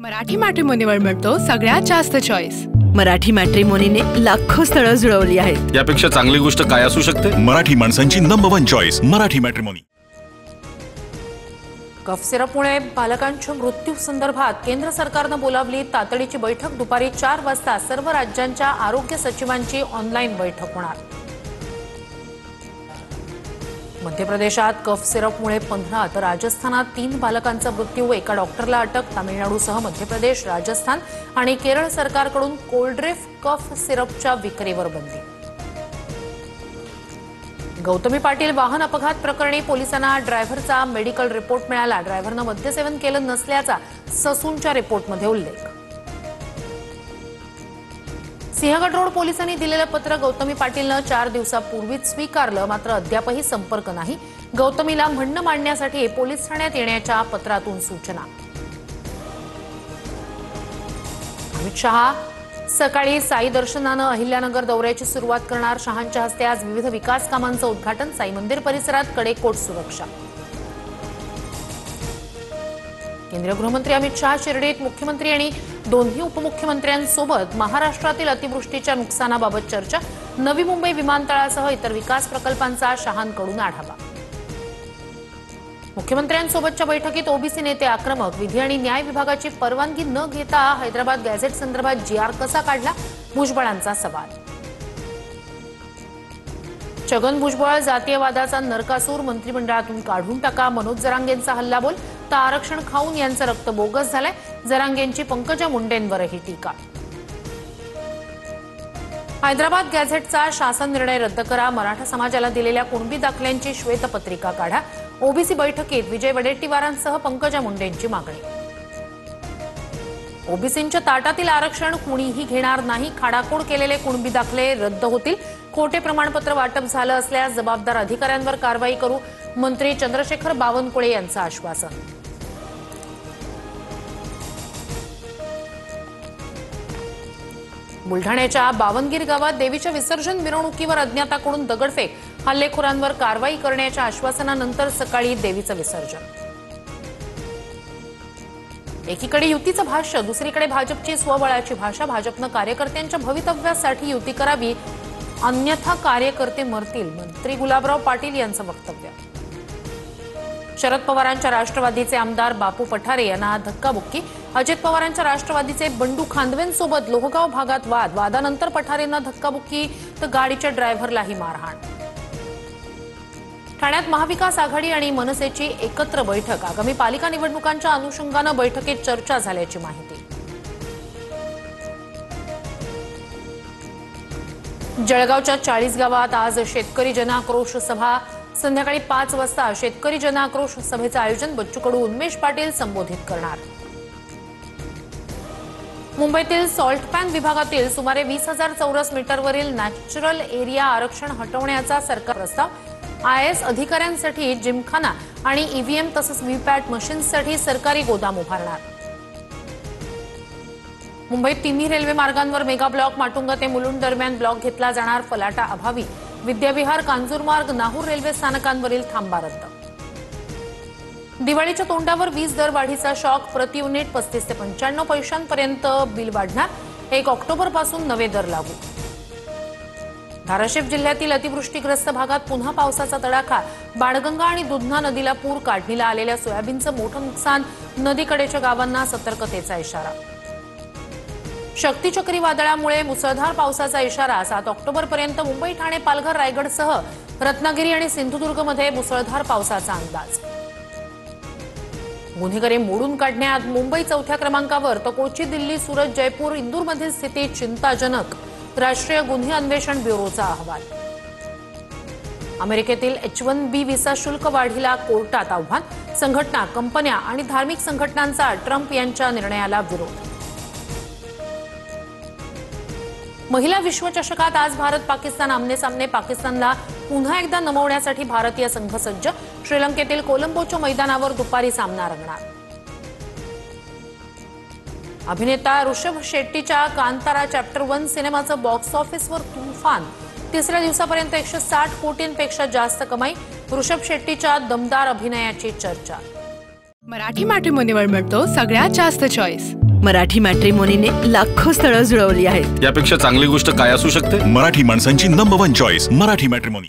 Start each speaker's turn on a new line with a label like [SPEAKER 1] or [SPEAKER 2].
[SPEAKER 1] मराठी मॅट्रिमोनीवर मिळतो सगळ्यात जास्त चॉईस।
[SPEAKER 2] मराठी मॅट्रिमोनीने लाखो स्थळं जुळवली आहेत।
[SPEAKER 3] यापेक्षा चांगली गोष्ट काय असू शकते?
[SPEAKER 4] मराठी माणसांची नंबर 1 चॉईस मराठी मॅट्रिमोनी।
[SPEAKER 5] कफ सिरपमुळे बालकांच्या मृत्यू संदर्भात केंद्र सरकारने बोलावली तातडीची बैठक। दुपारी 4 वाजता सर्व राज्यांच्या आरोग्य सचिवांची ऑनलाईन बैठक होणार। मध्य प्रदेशात कफ सिरपमुळे 15 तर राजस्थानात 3 बालकांचा मृत्यू। एका डॉक्टरला अटक। तामिळनाडूसह मध्य प्रदेश, राजस्थान आणि केरळ सरकारकडून कोल्ड्रेफ कफ सिरपच्या विक्रीवर बंदी। गौतमी पाटील वाहन अपघात प्रकरणी पोलिसांना ड्रायव्हरचा मेडिकल रिपोर्ट मिळाला। ड्रायव्हरने मद्यसेवन केलं नसल्याचा ससूनच्या रिपोर्टमध्ये उल्लेख। सिंहगड रोड पोलिसांनी दिलेलं पत्र गौतमी पाटीलनं 4 दिवसापूर्वीच स्वीकारलं, मात्र अद्यापही संपर्क नाही। गौतमीला म्हणणं मांडण्यासाठी पोलीस ठाण्यात येण्याच्या पत्रातून सूचना। अमित शहा सकाळी साई दर्शनानं अहिल्यानगर दौऱ्याची सुरुवात करणार। शहांच्या हस्ते आज विविध विकास कामांचं उद्घाटन। साई मंदिर परिसरात कडेकोट सुरक्षा। केंद्रीय गृहमंत्री अमित शहा शिर्डीत मुख्यमंत्री आणि दोन्ही उपमुख्यमंत्र्यांसोबत महाराष्ट्रातील अतिवृष्टीच्या नुकसानाबाबत चर्चा। नवी मुंबई विमानतळासह इतर विकास प्रकल्पांचा शहांकडून आढावा। मुख्यमंत्र्यांसोबतच्या बैठकीत ओबीसी नेते आक्रमक। विधी आणि न्याय विभागाची परवानगी न घेता हैदराबाद गॅझेट संदर्भात जीआर कसा काढला? भुजबळांचा सवाल। छगन भुजबळ जातीयवादाचा नरकासूर, मंत्रिमंडळातून काढून टाका। मनोज जरांगेंचा हल्लाबोल। तर आरक्षण खाऊन यांचं रक्त बोगस झालंय। जरांगेंची पंकजा मुंडेंवरही टीका। हैदराबाद गॅझेटचा शासन निर्णय रद्द करा। मराठा समाजाला दिलेल्या कुणबी दाखल्यांची श्वेतपत्रिका काढा। ओबीसी बैठकीत विजय वडेट्टीवारांसह पंकजा मुंडेंची मागणी। ओबीसींच्या ताटातील आरक्षण कुणीही घेणार नाही। खाडाखोड केलेले कुणबी दाखले रद्द होतील। खोटे प्रमाणपत्र वाटप झालं असल्यास जबाबदार अधिकाऱ्यांवर कारवाई करू। मंत्री चंद्रशेखर बावनकुळे यांचं आश्वासन। बुलढाण्याच्या बावनगीर गावात देवीच्या विसर्जन मिरवणुकीवर अज्ञाताकडून दगडफेक। हल्लेखोरांवर कारवाई करण्याच्या आश्वासनानंतर सकाळी देवीचं विसर्जन। एकीकडे युतीचं भाष्य, दुसरीकडे भाजपची स्वबळाची भाषा। भाजपनं कार्यकर्त्यांच्या भवितव्यासाठी युती करावी, अन्यथा कार्यकर्ते मरतील। मंत्री गुलाबराव पाटील यांचं वक्तव्य। शरद पवारांच्या राष्ट्रवादीचे आमदार बापू पठारे यांना धक्काबुक्की। अजित पवारांच्या राष्ट्रवादीचे बंडू खांदवेंसोबत लोहगाव भागात वाद। वादानंतर पठारेंना धक्काबुक्की तर गाडीच्या ड्रायव्हरलाही मारहाण। ठाण्यात महाविकास आघाडी आणि मनसेची एकत्र बैठक। आगामी पालिका निवडणुकांच्या अनुषंगानं बैठकीत चर्चा झाल्याची माहिती। जळगावच्या 40 गावात आज शेतकरी जनाक्रोश सभा। संध्याकाळी 5 वाजता शेतकरी जनाक्रोश सभेचं आयोजन। बच्चू कडू उन्मेष पाटील संबोधित करणार। मुंबईतील सॉल्ट पॅन विभागातील सुमारे 20,000 चौरस मीटरवरील नॅचरल एरिया आरक्षण हटवण्याचा सरकार प्रस्ताव। आयएएस अधिकाऱ्यांसाठी जिमखाना आणि ईव्हीएम तसंच व्हीपॅट मशीन्ससाठी सरकारी गोदाम उभारणार। मुंबईत तिन्ही रेल्वे मार्गांवर मेगा ब्लॉक। माटुंगा ते मुलुंड दरम्यान ब्लॉक घेतला जाणार। फलाटा अभावी विद्याविहार, कांजूरमार्ग, नाहूर रेल्वे स्थानकांवरील थांबा रद्द। दिवाळीच्या तोंडावर वीज दर वाढीचा शॉक। प्रति युनिट 35 ते 95 पैशांपर्यंत बिल वाढणार। 1 ऑक्टोबरपासून नवे दर लागू। धाराशिव जिल्ह्यातील अतिवृष्टीग्रस्त भागात पुन्हा पावसाचा तडाखा। बाणगंगा आणि दुधना नदीला पूर। काढणीला आलेल्या सोयाबीनचं मोठं नुकसान। नदीकडेच्या गावांना सतर्कतेचा इशारा। शक्ती चक्रीवादळामुळे मुसळधार पावसाचा इशारा। 7 ऑक्टोबरपर्यंत मुंबई, ठाणे, पालघर, रायगडसह रत्नागिरी आणि सिंधुदुर्गमध्ये मुसळधार पावसाचा अंदाज। गुन्हेगारी मोडून काढण्यात मुंबई 4थ्या क्रमांकावर तर कोची, दिल्ली, सुरत, जयपूर, इंदूरमधील स्थिती चिंताजनक। राष्ट्रीय गुन्हे अन्वेषण ब्युरोचा अहवाल। अमेरिकेतील H-1B व्हिसा शुल्क वाढीला कोर्टात आव्हान। संघटना, कंपन्या आणि धार्मिक संघटनांचा ट्रम्प यांच्या निर्णयाला विरोध। महिला विश्वचषकात आज भारत पाकिस्तान आमने-सामने। पाकिस्तानला पुन्हा एकदा नमवण्यासाठी भारतीय संघ सज्ज। श्रीलंकेतील कोलंबोच्या मैदानावर दुपारी सामना रंगणार। अभिनेता ऋषभ शेट्टीच्या कांतारा चॅप्टर 1 सिनेमाचं बॉक्स ऑफिसवर तुफान। 3ऱ्या दिवसापर्यंत 160 कोटींपेक्षा जास्त कमाई। ऋषभ शेट्टीच्या दमदार अभिनयाची चर्चा।
[SPEAKER 1] मराठी मॅट्रिमोनीवर मिळतो सगळ्यात जास्त चॉईस।
[SPEAKER 2] मराठी मॅट्रिमोनीने लाखो स्थळं जुळवली आहेत.
[SPEAKER 3] यापेक्षा चांगली गोष्ट काय असू शकते?
[SPEAKER 4] मराठी माणसांची नंबर 1 चॉईस मराठी मॅट्रिमोनी.